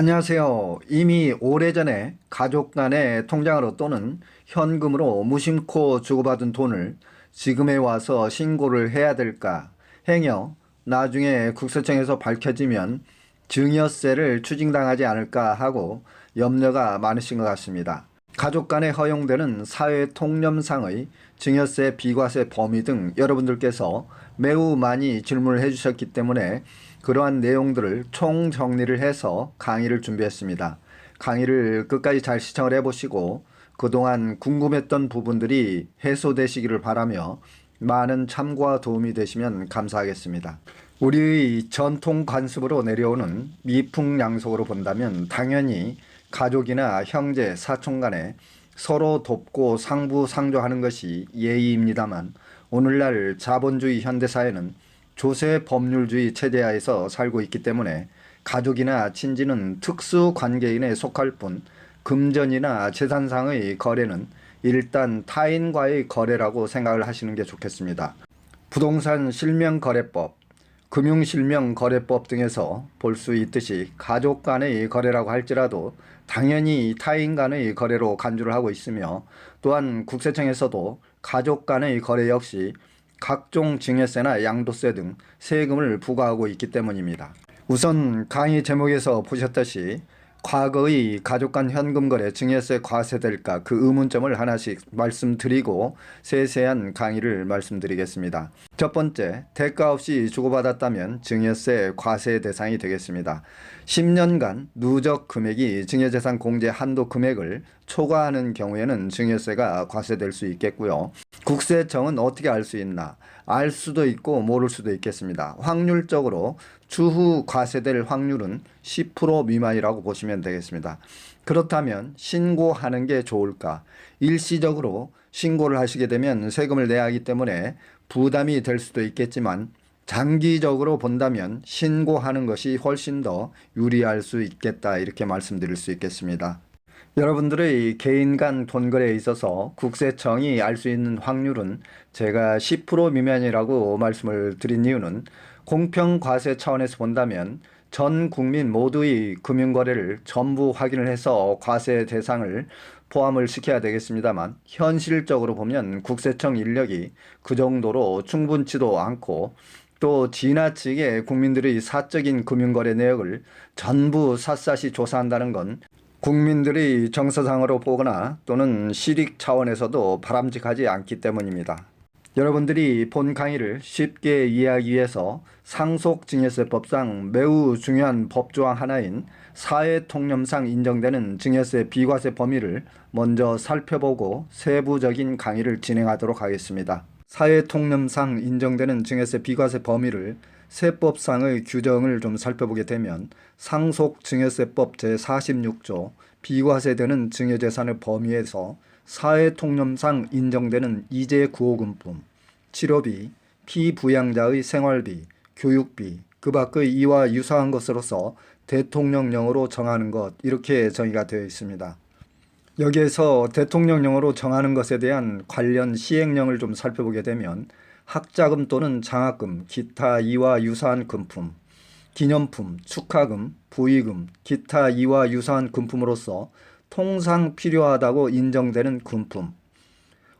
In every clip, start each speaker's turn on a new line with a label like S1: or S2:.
S1: 안녕하세요. 이미 오래전에 가족 간의 통장으로 또는 현금으로 무심코 주고받은 돈을 지금에 와서 신고를 해야 될까? 행여 나중에 국세청에서 밝혀지면 증여세를 추징당하지 않을까 하고 염려가 많으신 것 같습니다. 가족 간에 허용되는 사회통념상의 증여세, 비과세 범위 등 여러분들께서 매우 많이 질문을 해주셨기 때문에 그러한 내용들을 총정리를 해서 강의를 준비했습니다. 강의를 끝까지 잘 시청을 해보시고 그동안 궁금했던 부분들이 해소되시기를 바라며 많은 참고와 도움이 되시면 감사하겠습니다. 우리의 전통 관습으로 내려오는 미풍양속으로 본다면 당연히 가족이나 형제, 사촌 간에 서로 돕고 상부상조하는 것이 예의입니다만 오늘날 자본주의 현대사회는 조세 법률주의 체제하에서 살고 있기 때문에 가족이나 친지는 특수 관계인에 속할 뿐 금전이나 재산상의 거래는 일단 타인과의 거래라고 생각을 하시는 게 좋겠습니다. 부동산 실명거래법, 금융실명거래법 등에서 볼 수 있듯이 가족 간의 거래라고 할지라도 당연히 타인 간의 거래로 간주를 하고 있으며 또한 국세청에서도 가족 간의 거래 역시 각종 증여세나 양도세 등 세금을 부과하고 있기 때문입니다. 우선 강의 제목에서 보셨듯이 과거의 가족 간 현금 거래 증여세 과세될까 그 의문점을 하나씩 말씀드리고 세세한 강의를 말씀드리겠습니다. 첫 번째, 대가 없이 주고받았다면 증여세 과세 대상이 되겠습니다. 10년간 누적 금액이 증여재산 공제 한도 금액을 초과하는 경우에는 증여세가 과세될 수 있겠고요. 국세청은 어떻게 알 수 있나? 알 수도 있고 모를 수도 있겠습니다. 확률적으로 추후 과세될 확률은 10% 미만이라고 보시면 되겠습니다. 그렇다면 신고하는 게 좋을까? 일시적으로 신고를 하시게 되면 세금을 내야 하기 때문에 부담이 될 수도 있겠지만 장기적으로 본다면 신고하는 것이 훨씬 더 유리할 수 있겠다, 이렇게 말씀드릴 수 있겠습니다. 여러분들의 개인 간 돈거래에 있어서 국세청이 알 수 있는 확률은 제가 10% 미만이라고 말씀을 드린 이유는 공평과세 차원에서 본다면 전 국민 모두의 금융거래를 전부 확인을 해서 과세 대상을 포함을 시켜야 되겠습니다만 현실적으로 보면 국세청 인력이 그 정도로 충분치도 않고 또 지나치게 국민들의 사적인 금융거래 내역을 전부 샅샅이 조사한다는 건 국민들이 정서상으로 보거나 또는 실익 차원에서도 바람직하지 않기 때문입니다. 여러분들이 본 강의를 쉽게 이해하기 위해서 상속증여세법상 매우 중요한 법조항 하나인 사회통념상 인정되는 증여세 비과세 범위를 먼저 살펴보고 세부적인 강의를 진행하도록 하겠습니다. 사회통념상 인정되는 증여세 비과세 범위를 세법상의 규정을 좀 살펴보게 되면 상속증여세법 제46조 비과세되는 증여재산의 범위에서 사회통념상 인정되는 이재구호금품, 치료비, 피부양자의 생활비, 교육비, 그 밖의 이와 유사한 것으로서 대통령령으로 정하는 것, 이렇게 정의가 되어 있습니다. 여기에서 대통령령으로 정하는 것에 대한 관련 시행령을 좀 살펴보게 되면 학자금 또는 장학금, 기타 이와 유사한 금품, 기념품, 축하금, 부의금, 기타 이와 유사한 금품으로서 통상 필요하다고 인정되는 금품,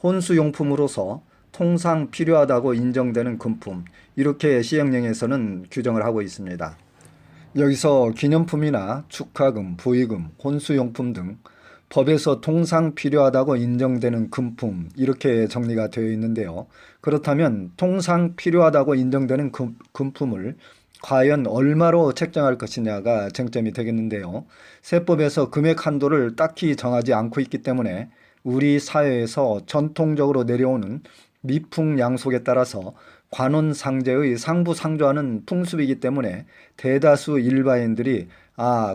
S1: 혼수용품으로서 통상 필요하다고 인정되는 금품, 이렇게 시행령에서는 규정을 하고 있습니다. 여기서 기념품이나 축하금, 부의금, 혼수용품 등 법에서 통상 필요하다고 인정되는 금품, 이렇게 정리가 되어 있는데요. 그렇다면 통상 필요하다고 인정되는 금품을 과연 얼마로 책정할 것이냐가 쟁점이 되겠는데요. 세법에서 금액 한도를 딱히 정하지 않고 있기 때문에 우리 사회에서 전통적으로 내려오는 미풍양속에 따라서 관혼상제의 상부상조하는 풍습이기 때문에 대다수 일반인들이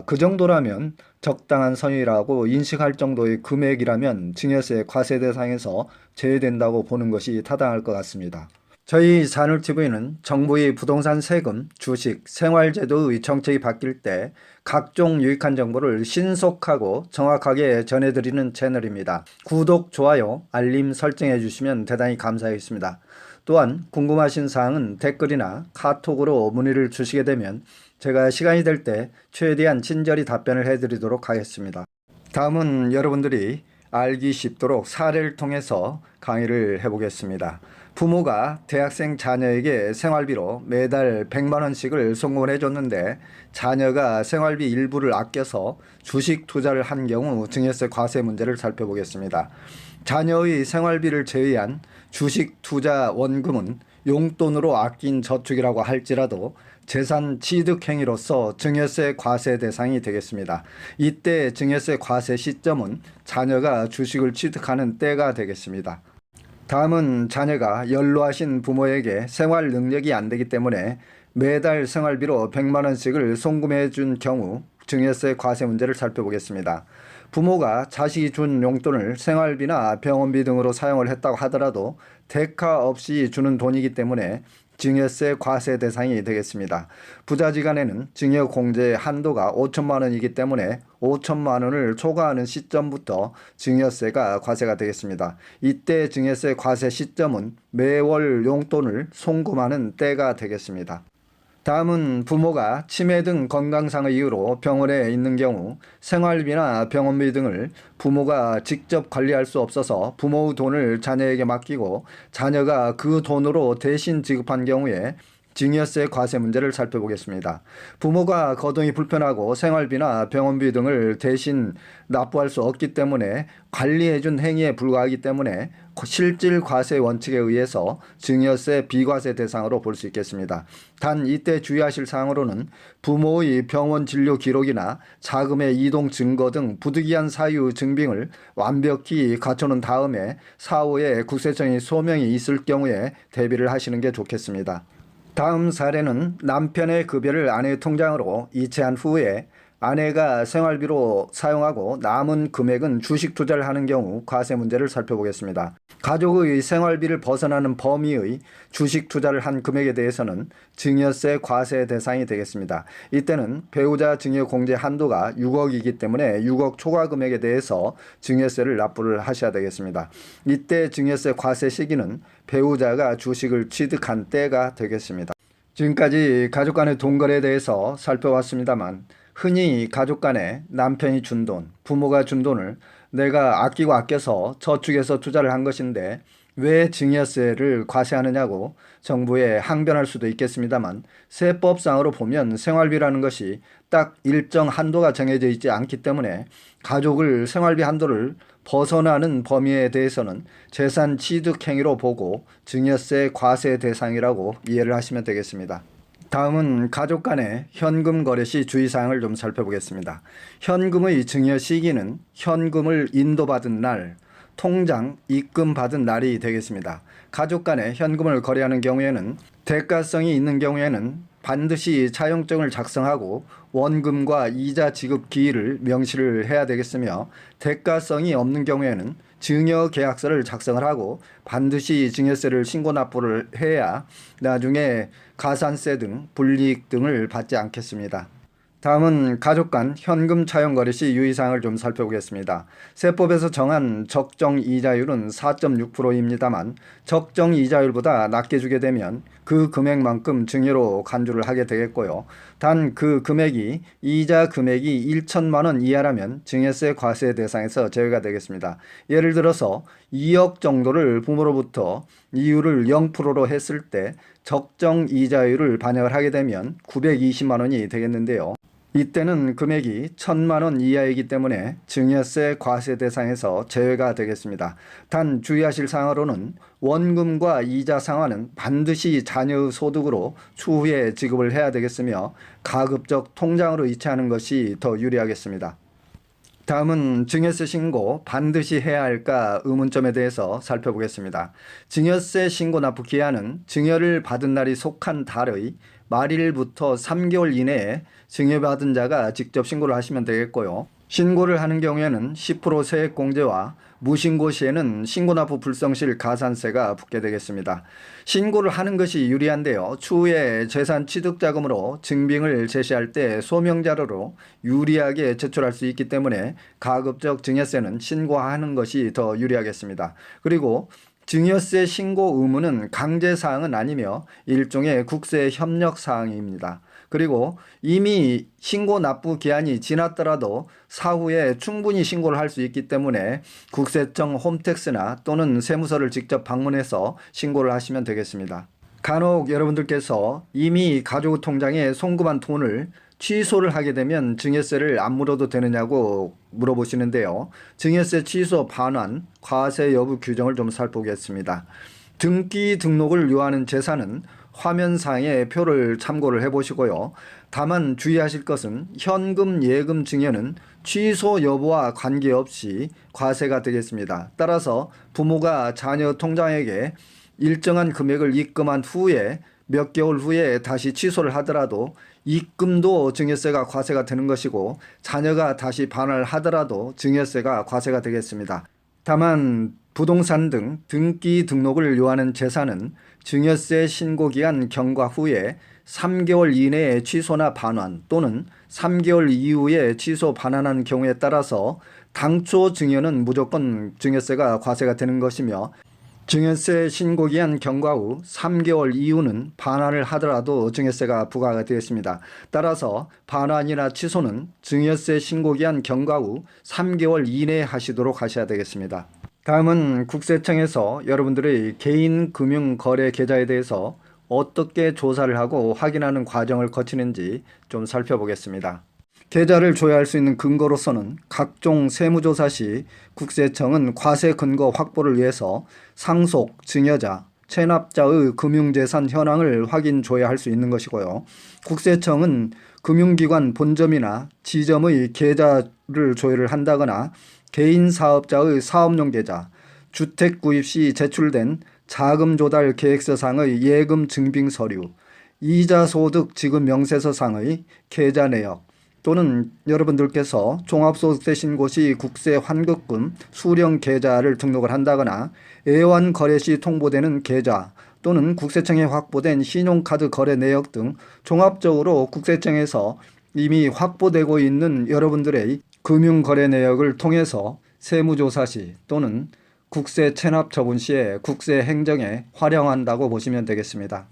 S1: 그 정도라면 적당한 선이라고 인식할 정도의 금액이라면 증여세 과세 대상에서 제외된다고 보는 것이 타당할 것 같습니다. 저희 산울TV는 정부의 부동산 세금, 주식, 생활제도의 정책이 바뀔 때 각종 유익한 정보를 신속하고 정확하게 전해드리는 채널입니다. 구독, 좋아요, 알림 설정해 주시면 대단히 감사하겠습니다. 또한 궁금하신 사항은 댓글이나 카톡으로 문의를 주시게 되면 제가 시간이 될 때 최대한 친절히 답변을 해드리도록 하겠습니다. 다음은 여러분들이 알기 쉽도록 사례를 통해서 강의를 해보겠습니다. 부모가 대학생 자녀에게 생활비로 매달 100만 원씩을 송금을 해줬는데 자녀가 생활비 일부를 아껴서 주식 투자를 한 경우 증여세 과세 문제를 살펴보겠습니다. 자녀의 생활비를 제외한 주식 투자 원금은 용돈으로 아낀 저축이라고 할지라도 재산 취득 행위로서 증여세 과세 대상이 되겠습니다. 이때 증여세 과세 시점은 자녀가 주식을 취득하는 때가 되겠습니다. 다음은 자녀가 연로하신 부모에게 생활 능력이 안 되기 때문에 매달 생활비로 100만 원씩을 송금해 준 경우 증여세 과세 문제를 살펴보겠습니다. 부모가 자식이 준 용돈을 생활비나 병원비 등으로 사용을 했다고 하더라도 대가 없이 주는 돈이기 때문에 증여세 과세 대상이 되겠습니다. 부자지간에는 증여공제 한도가 5천만 원이기 때문에 5천만 원을 초과하는 시점부터 증여세가 과세가 되겠습니다. 이때 증여세 과세 시점은 매월 용돈을 송금하는 때가 되겠습니다. 다음은 부모가 치매 등 건강상의 이유로 병원에 있는 경우 생활비나 병원비 등을 부모가 직접 관리할 수 없어서 부모의 돈을 자녀에게 맡기고 자녀가 그 돈으로 대신 지급한 경우에 증여세 과세 문제를 살펴보겠습니다. 부모가 거동이 불편하고 생활비나 병원비 등을 대신 납부할 수 없기 때문에 관리해준 행위에 불과하기 때문에 실질 과세 원칙에 의해서 증여세 비과세 대상으로 볼 수 있겠습니다. 단 이때 주의하실 사항으로는 부모의 병원 진료 기록이나 자금의 이동 증거 등 부득이한 사유 증빙을 완벽히 갖춰놓은 다음에 사후에 국세청의 소명이 있을 경우에 대비를 하시는 게 좋겠습니다. 다음 사례는 남편의 급여를 아내의 통장으로 이체한 후에 아내가 생활비로 사용하고 남은 금액은 주식 투자를 하는 경우 과세 문제를 살펴보겠습니다. 가족의 생활비를 벗어나는 범위의 주식 투자를 한 금액에 대해서는 증여세 과세 대상이 되겠습니다. 이때는 배우자 증여 공제 한도가 6억이기 때문에 6억 초과 금액에 대해서 증여세를 납부를 하셔야 되겠습니다. 이때 증여세 과세 시기는 배우자가 주식을 취득한 때가 되겠습니다. 지금까지 가족 간의 돈거래에 대해서 살펴봤습니다만 흔히 가족 간에 남편이 준 돈, 부모가 준 돈을 내가 아끼고 아껴서 저축해서 투자를 한 것인데 왜 증여세를 과세하느냐고 정부에 항변할 수도 있겠습니다만 세법상으로 보면 생활비라는 것이 딱 일정 한도가 정해져 있지 않기 때문에 가족을 생활비 한도를 벗어나는 범위에 대해서는 재산 취득 행위로 보고 증여세 과세 대상이라고 이해를 하시면 되겠습니다. 다음은 가족 간의 현금 거래 시 주의사항을 좀 살펴보겠습니다. 현금의 증여 시기는 현금을 인도받은 날, 통장 입금받은 날이 되겠습니다. 가족 간에 현금을 거래하는 경우에는 대가성이 있는 경우에는 반드시 차용증을 작성하고 원금과 이자 지급 기일을 명시를 해야 되겠으며 대가성이 없는 경우에는 증여 계약서를 작성을 하고 반드시 증여세를 신고 납부를 해야 나중에 가산세 등 불이익 등을 받지 않겠습니다. 다음은 가족 간 현금 차용 거래 시 유의사항을 좀 살펴보겠습니다. 세법에서 정한 적정 이자율은 4.6%입니다만 적정 이자율보다 낮게 주게 되면 그 금액만큼 증여로 간주를 하게 되겠고요. 단 그 금액이 이자 금액이 1천만 원 이하라면 증여세 과세 대상에서 제외가 되겠습니다. 예를 들어서 2억 정도를 부모로부터 이율을 0%로 했을 때 적정 이자율을 반영을 하게 되면 920만 원이 되겠는데요. 이때는 금액이 1,000만 원 이하이기 때문에 증여세 과세 대상에서 제외가 되겠습니다. 단 주의하실 사항으로는 원금과 이자 상환은 반드시 자녀의 소득으로 추후에 지급을 해야 되겠으며 가급적 통장으로 이체하는 것이 더 유리하겠습니다. 다음은 증여세 신고 반드시 해야 할까 의문점에 대해서 살펴보겠습니다. 증여세 신고 납부 기한은 증여를 받은 날이 속한 달의 말일부터 3개월 이내에 증여받은 자가 직접 신고를 하시면 되겠고요. 신고를 하는 경우에는 10% 세액공제와 무신고 시에는 신고납부 불성실 가산세가 붙게 되겠습니다. 신고를 하는 것이 유리한데요. 추후에 재산 취득자금으로 증빙을 제시할 때 소명자료로 유리하게 제출할 수 있기 때문에 가급적 증여세는 신고하는 것이 더 유리하겠습니다. 그리고 증여세 신고 의무는 강제사항은 아니며 일종의 국세 협력사항입니다. 그리고 이미 신고 납부 기한이 지났더라도 사후에 충분히 신고를 할 수 있기 때문에 국세청 홈택스나 또는 세무서를 직접 방문해서 신고를 하시면 되겠습니다. 간혹 여러분들께서 이미 가족통장에 송금한 돈을 취소를 하게 되면 증여세를 안 물어도 되느냐고 물어보시는데요. 증여세 취소 반환, 과세 여부 규정을 좀 살펴보겠습니다. 등기 등록을 요하는 재산은 화면상의 표를 참고를 해보시고요. 다만 주의하실 것은 현금, 예금 증여는 취소 여부와 관계없이 과세가 되겠습니다. 따라서 부모가 자녀 통장에게 일정한 금액을 입금한 후에 몇 개월 후에 다시 취소를 하더라도 입금도 증여세가 과세가 되는 것이고 자녀가 다시 반환을 하더라도 증여세가 과세가 되겠습니다. 다만 부동산 등 등기 등록을 요하는 재산은 증여세 신고기한 경과 후에 3개월 이내에 취소나 반환 또는 3개월 이후에 취소 반환하는 경우에 따라서 당초 증여는 무조건 증여세가 과세가 되는 것이며 증여세 신고기한 경과 후 3개월 이후는 반환을 하더라도 증여세가 부과가 되겠습니다. 따라서 반환이나 취소는 증여세 신고기한 경과 후 3개월 이내에 하시도록 하셔야 되겠습니다. 다음은 국세청에서 여러분들의 개인 금융거래 계좌에 대해서 어떻게 조사를 하고 확인하는 과정을 거치는지 좀 살펴보겠습니다. 계좌를 조회할 수 있는 근거로서는 각종 세무조사 시 국세청은 과세 근거 확보를 위해서 상속, 증여자, 체납자의 금융재산 현황을 확인 조회할 수 있는 것이고요. 국세청은 금융기관 본점이나 지점의 계좌를 조회를 한다거나 개인 사업자의 사업용 계좌, 주택 구입 시 제출된 자금 조달 계획서상의 예금 증빙 서류, 이자 소득 지급 명세서상의 계좌 내역, 또는 여러분들께서 종합소득세 신고 시 국세 환급금 수령 계좌를 등록을 한다거나 애완 거래 시 통보되는 계좌 또는 국세청에 확보된 신용카드 거래 내역 등 종합적으로 국세청에서 이미 확보되고 있는 여러분들의 금융거래 내역을 통해서 세무조사 시 또는 국세 체납 처분 시에 국세 행정에 활용한다고 보시면 되겠습니다.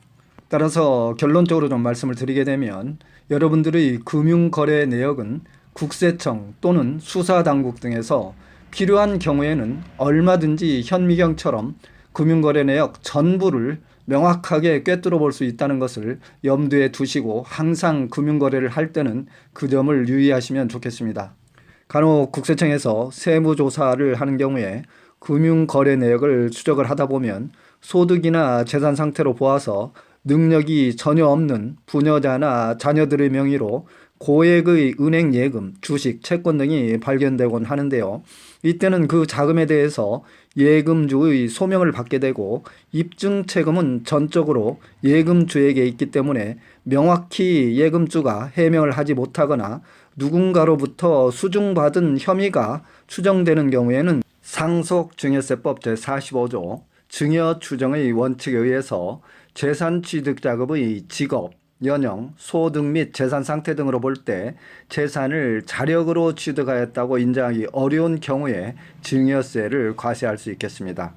S1: 따라서 결론적으로 좀 말씀을 드리게 되면 여러분들의 금융거래 내역은 국세청 또는 수사당국 등에서 필요한 경우에는 얼마든지 현미경처럼 금융거래 내역 전부를 명확하게 꿰뚫어 볼 수 있다는 것을 염두에 두시고 항상 금융거래를 할 때는 그 점을 유의하시면 좋겠습니다. 간혹 국세청에서 세무조사를 하는 경우에 금융거래 내역을 추적을 하다 보면 소득이나 재산 상태로 보아서 능력이 전혀 없는 부녀자나 자녀들의 명의로 고액의 은행 예금, 주식, 채권 등이 발견되곤 하는데요. 이때는 그 자금에 대해서 예금주의 소명을 받게 되고 입증 채금은 전적으로 예금주에게 있기 때문에 명확히 예금주가 해명을 하지 못하거나 누군가로부터 수중받은 혐의가 추정되는 경우에는 상속증여세법 제45조 증여 추정의 원칙에 의해서 재산 취득 자금의 직업, 연령, 소득 및 재산 상태 등으로 볼 때 재산을 자력으로 취득하였다고 인정하기 어려운 경우에 증여세를 과세할 수 있겠습니다.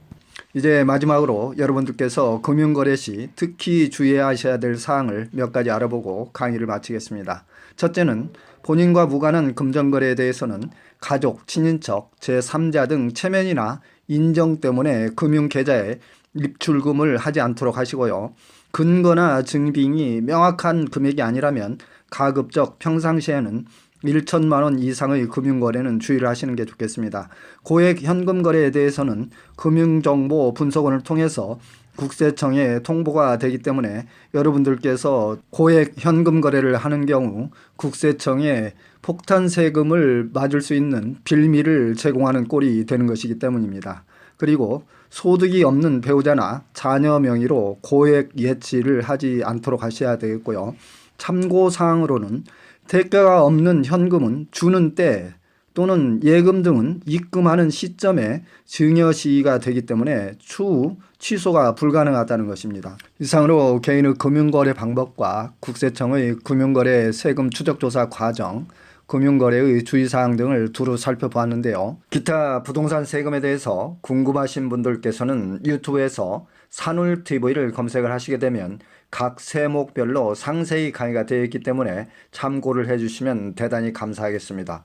S1: 이제 마지막으로 여러분들께서 금융거래 시 특히 주의하셔야 될 사항을 몇 가지 알아보고 강의를 마치겠습니다. 첫째는 본인과 무관한 금전거래에 대해서는 가족, 친인척, 제3자 등 체면이나 인정 때문에 금융계좌에 입출금을 하지 않도록 하시고요. 근거나 증빙이 명확한 금액이 아니라면 가급적 평상시에는 1천만 원 이상의 금융거래는 주의를 하시는 게 좋겠습니다. 고액 현금거래에 대해서는 금융정보 분석원을 통해서 국세청에 통보가 되기 때문에 여러분들께서 고액 현금 거래를 하는 경우 국세청에 폭탄 세금을 맞을 수 있는 빌미를 제공하는 꼴이 되는 것이기 때문입니다. 그리고 소득이 없는 배우자나 자녀 명의로 고액 예치를 하지 않도록 하셔야 되겠고요. 참고사항으로는 대가가 없는 현금은 주는 때 또는 예금 등은 입금하는 시점에 증여시기가 되기 때문에 추후 취소가 불가능하다는 것입니다. 이상으로 개인의 금융거래 방법과 국세청의 금융거래 세금 추적조사 과정, 금융거래의 주의사항 등을 두루 살펴보았는데요. 기타 부동산 세금에 대해서 궁금하신 분들께서는 유튜브에서 산울TV를 검색을 하시게 되면 각 세목별로 상세히 강의가 되어 있기 때문에 참고를 해주시면 대단히 감사하겠습니다.